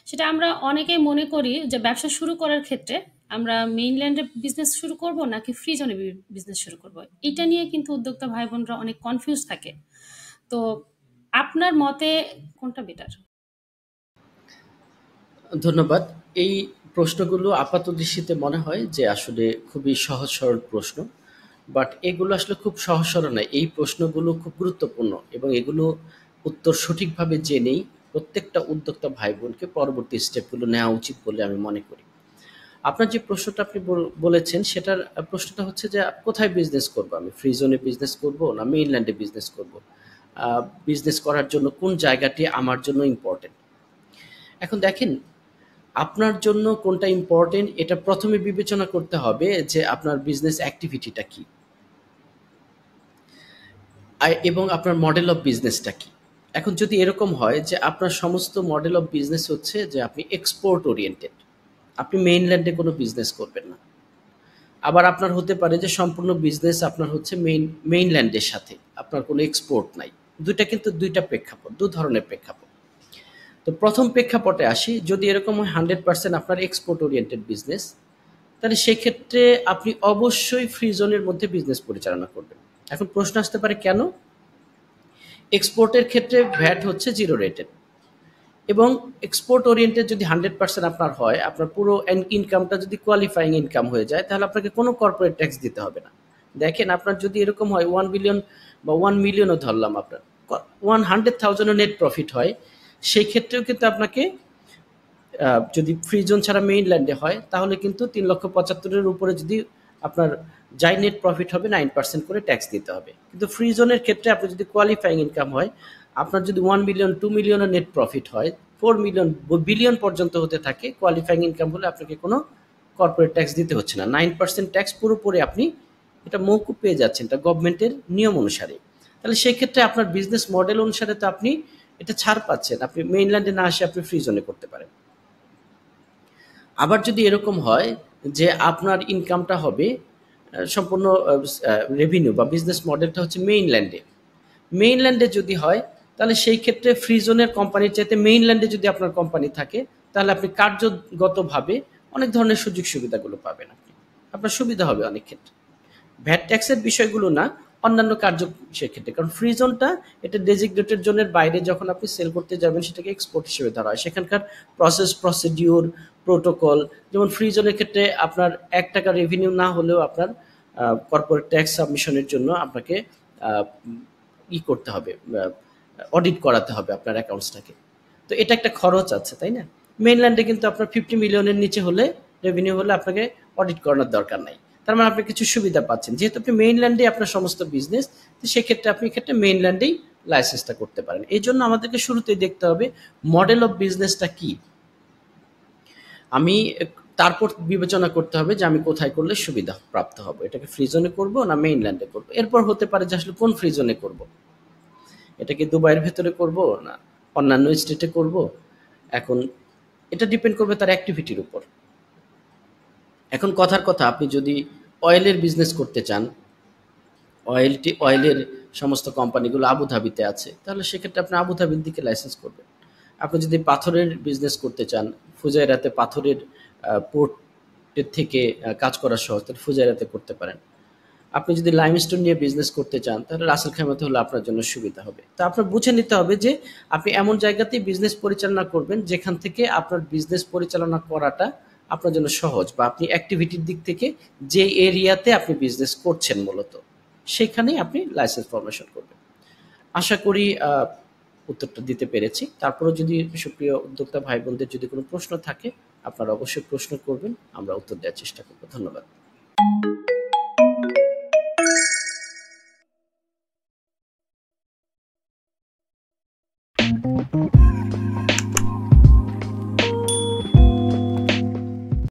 সেটা আমরা অনেকেই মনে করি যে ব্যবসা শুরু করার ক্ষেত্রে আমরা মেইনল্যান্ডে বিজনেস শুরু করব নাকি ফ্রি জোনে বিজনেস শুরু করব। এটা নিয়ে কিন্তু উদ্যোক্তা ভাই বোনরা অনেক কনফিউজ থাকে। তো আপনার মতে কোনটা বেটার? ধন্যবাদ। এই প্রশ্নগুলো আপাতদৃষ্টিতে মনে হয় যে আসলে খুবই সহজ সরল প্রশ্ন। বাট এগুলো আসলে খুব সহজ সরল নয়। এই প্রশ্নগুলো খুব গুরুত্বপূর্ণ এবং এগুলো উত্তর সঠিকভাবে জেনেই প্রত্যেকটা উদ্যোক্তা ভাই বোনকে পরবর্তী স্টেপগুলো নেওয়া উচিত বলে আমি মনে করি। আপনার যে প্রশ্নটা আপনি বলেছেন সেটার প্রশ্নটা হচ্ছে যে কোথায় বিজনেস করব আমি? ফ্রি জোনে বিজনেস করব না মেইনল্যান্ডে বিজনেস করব? বিজনেস করার জন্য কোন জায়গাটি আমার জন্য ইম্পোর্টেন্ট? এখন দেখেন, আপনার জন্য কোনটা ইম্পোর্টেন্ট এটা প্রথমে বিবেচনা করতে হবে যে আপনার বিজনেস অ্যাক্টিভিটিটা কি এবং আপনার মডেল অফ বিজনেসটা কি। এখন যদি এরকম হয় যে আপনার সমস্ত মডেল অফ বিজনেস হচ্ছে যে আপনি এক্সপোর্ট ওরিয়েন্টেড, আপনি মেইনল্যান্ডে কোনো বিজনেস করবেন না। আবার আপনার হতে পারে যে সম্পূর্ণ বিজনেস আপনার হচ্ছে মেইনল্যান্ডের সাথে, আপনার কোনো এক্সপোর্ট নাই। দুইটা কিন্তু দুইটা প্রেক্ষাপট, দু ধরনের প্রেক্ষাপট। তো প্রথম প্রেক্ষাপটে আসি, যদি এরকম হয় 100% আপনার এক্সপোর্ট ওরিয়েন্টেড বিজনেস, তাহলে সেক্ষেত্রে আপনি অবশ্যই ফ্রি জোনের মধ্যে বিজনেস পরিচালনা করবেন। এখন প্রশ্ন আসতে পারে কেন? এক্সপোর্টের ক্ষেত্রে ভ্যাট হচ্ছে জিরো রেটেড এবং এক্সপোর্ট ওরিয়েন্টেড যদি 100% আপনার হয়, আপনার পুরো ইনকামটা যদি কোয়ালিফাইং ইনকাম হয়ে যায়, তাহলে আপনাকে কোনো কর্পোরেট ট্যাক্স দিতে হবে না। দেখেন, আপনার যদি এরকম হয় 1 বিলিয়ন বা 1 মিলিয়নও ধরলাম, আপনার 100,000 নেট প্রফিট হয়, সেই ক্ষেত্রেও কিন্তু আপনাকে যদি ফ্রি জোন ছাড়া মেইনল্যান্ডে হয় তাহলে কিন্তু 3,75,000-এর উপরে যদি আপনার যাই নেট প্রফিট হবে 9% করে ট্যাক্স দিতে হবে। কিন্তু ফ্রি জোনের ক্ষেত্রে আপনি যদি কোয়ালিফাইং ইনকাম হয়, আপনার যদি 1 মিলিয়ন 2 মিলিয়নের নেট প্রফিট হয়, 4 মিলিয়ন বিলিয়ন পর্যন্ত হতে থাকে, কোয়ালিফাইং ইনকাম হলে আপনাকে কোনো কর্পোরেট ট্যাক্স দিতে হচ্ছে না। 9% ট্যাক্স পুরোপুরি আপনি এটা মৌকুব পেয়ে যাচ্ছেন, এটা গভর্নমেন্টের নিয়ম অনুসারে। তাহলে সেই ক্ষেত্রে আপনার বিজনেস মডেল অনুসারে তো আপনি এটা ছাড় পাচ্ছেন, আপনি মেইনল্যান্ডে না আসে আপনি ফ্রি জোনে করতে পারেন। আবার যদি এরকম হয় যে আপনার ইনকামটা হবে সম্পূর্ণ রেভিনিউ বা বিজনেস মডেলটা হচ্ছে মেইনল্যান্ডে, মেইনল্যান্ডে যদি হয় তাহলে সেই ক্ষেত্রে ফ্রি জোনের কোম্পানির চাইতে মেইনল্যান্ডে যদি আপনার কোম্পানি থাকে, তাহলে আপনি কার্যগতভাবে অনেক ধরনের সুযোগ সুবিধাগুলো পাবেন। আপনার সুবিধা হবে অনেক ক্ষেত্রে, ভ্যাট ট্যাক্সের বিষয়গুলো না, অন্যান্য কার্য সেক্ষেত্রে। কারণ ফ্রি জোনটা এটা ডেজিগনেটেড জোনের বাইরে যখন আপনি সেল করতে যাবেন সেটাকে এক্সপোর্ট হিসেবে ধরা হয়। সেখানকার প্রসিডিউর, প্রোটোকল, যেমন ফ্রি জোনের ক্ষেত্রে আপনার ৳1 রেভিনিউ না হলেও আপনার কর্পোরেট ট্যাক্স সাবমিশনের জন্য আপনাকে করতে হবে, অডিট করাতে হবে আপনার অ্যাকাউন্টসটাকে। তো এটা একটা খরচ আছে, তাই না? মেইনল্যান্ডে কিন্তু আপনার 50 মিলিয়নের নিচে হলে, রেভিনিউ হলে আপনাকে অডিট করানোর দরকার নাই। তার মানে আপনি কিছু সুবিধা পাচ্ছেন। যেহেতু আপনি মেইনল্যান্ডে আপনার সমস্ত বিজনেস, তো সেক্ষেত্রে আপনি এক্ষেত্রে মেইনল্যান্ডেই লাইসেন্সটা করতে পারেন। এই জন্য আমাদেরকে শুরুতেই দেখতে হবে মডেল অফ বিজনেসটা কি। আমি তারপর বিবেচনা করতে হবে যে আমি কোথায় করলে সুবিধা প্রাপ্ত হব। এটাকে ফ্রি জোনে করব না মেইনল্যান্ডে করব। এরপর হতে পারে যে আসলে কোন ফ্রি জোনে করব। এটা কি দুবাইয়ের ভেতরে করব না অন্যান্য স্টেটে করব? এখন এটা ডিপেন্ড করবে তার অ্যাক্টিভিটির উপর। এখন কথার কথা, আপনি যদি অয়েলের বিজনেস করতে চান, অয়েলের সমস্ত কোম্পানিগুলো আবুধাবিতে আছে, তাহলে সেক্ষেত্রে আপনি আবুধাবির দিকে লাইসেন্স করবেন। আপনি যদি পাথরের বিজনেস করতে চান, ফুজাইরাতে পাথরের পোর্টের থেকে কাজ করা সহজ, তাহলে ফুজাইরাতে করতে পারেন। আপনি যদি লাইমস্টোন নিয়ে বিজনেস করতে চান, তাহলে রাসেল খাইমাতে হলে আপনার জন্য সুবিধা হবে। তো আপনার বুঝে নিতে হবে যে আপনি এমন জায়গাতেই বিজনেস পরিচালনা করবেন যেখান থেকে আপনার বিজনেস পরিচালনা করাটা আপনার জন্য সহজ, বা আপনি অ্যাক্টিভিটির দিক থেকে যে এরিয়াতে আপনি বিজনেস করছেন মূলত সেখানেই আপনি লাইসেন্স ফরমেশন করবেন। আশা করি উত্তরটা দিতে পেরেছি। তারপরেও যদি সুপ্রিয় উদ্যোক্তা ভাই বোনদের যদি কোনো প্রশ্ন থাকে, আপনারা অবশ্যই প্রশ্ন করবেন, আমরা উত্তর দেওয়ার চেষ্টা করব। ধন্যবাদ।